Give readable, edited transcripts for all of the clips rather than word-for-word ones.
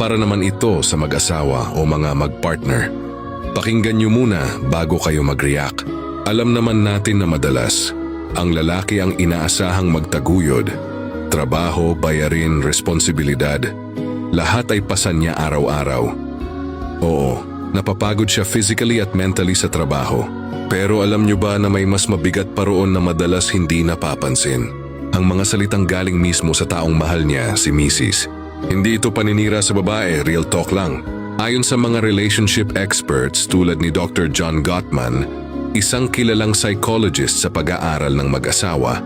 para naman ito sa mag-asawa o mga mag-partner. Pakinggan niyo muna bago kayo mag-react. Alam naman natin na madalas, ang lalaki ang inaasahang magtaguyod. Trabaho, bayarin, responsibilidad, lahat ay pasan niya araw-araw. Oo, napapagod siya physically at mentally sa trabaho. Pero alam niyo ba na may mas mabigat pa roon na madalas hindi napapansin? Ang mga salitang galing mismo sa taong mahal niya, si Mrs. Hindi ito paninira sa babae, real talk lang. Ayon sa mga relationship experts tulad ni Dr. John Gottman, isang kilalang psychologist sa pag-aaral ng mag-asawa,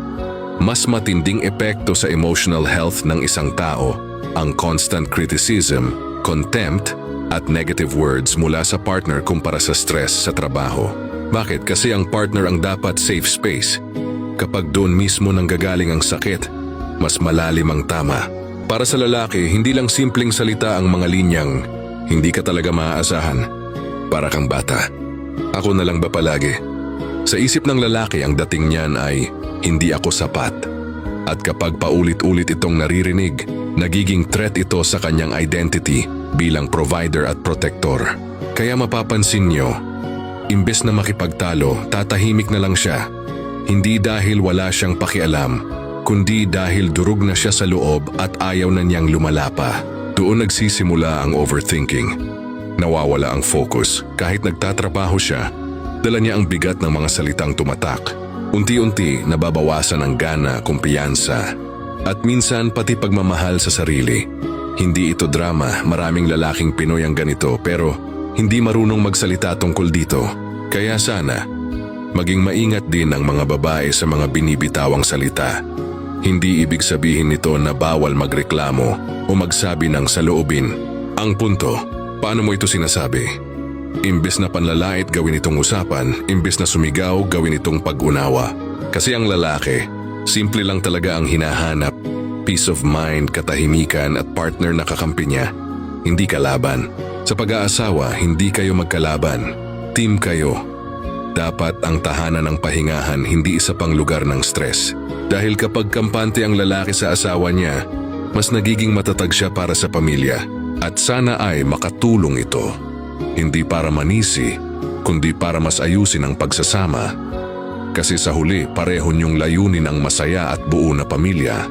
mas matinding epekto sa emotional health ng isang tao ang constant criticism, contempt, at negative words mula sa partner kumpara sa stress sa trabaho. Bakit? Kasi ang partner ang dapat safe space. Kapag doon mismo nanggagaling ang sakit, mas malalim ang tama. Para sa lalaki, hindi lang simpleng salita ang mga linyang, hindi ka talaga maaasahan. Para kang bata. Ako na lang ba palagi? Sa isip ng lalaki ang dating niyan ay, hindi ako sapat. At kapag paulit-ulit itong naririnig, nagiging threat ito sa kanyang identity bilang provider at protector. Kaya mapapansin nyo, imbes na makipagtalo, tatahimik na lang siya. Hindi dahil wala siyang pakialam, kundi dahil durog na siya sa loob at ayaw na niyang lumala pa. Doon nagsisimula ang overthinking. Nawawala ang focus. Kahit nagtatrabaho siya, dala niya ang bigat ng mga salitang tumatak. Unti-unti nababawasan ang gana, kumpiyansa, at minsan pati pagmamahal sa sarili. Hindi ito drama, maraming lalaking Pinoy ang ganito pero hindi marunong magsalita tungkol dito. Kaya sana, maging maingat din ang mga babae sa mga binibitawang salita. Hindi ibig sabihin nito na bawal magreklamo o magsabi ng saloobin. Ang punto, paano mo ito sinasabi? Imbes na panlalait gawin itong usapan, imbes na sumigaw gawin itong pag-unawa. Kasi ang lalaki, simple lang talaga ang hinahanap. Peace of mind, katahimikan at partner na kakampi niya. Hindi kalaban. Sa pag-aasawa, hindi kayo magkalaban. Team kayo. Dapat ang tahanan ng pahingahan hindi isa pang lugar ng stress. Dahil kapag kampante ang lalaki sa asawa niya, mas nagiging matatag siya para sa pamilya. At sana ay makatulong ito. Hindi para manisi, kundi para mas ayusin ang pagsasama. Kasi sa huli, pareho niyong layunin ang masaya at buo na pamilya.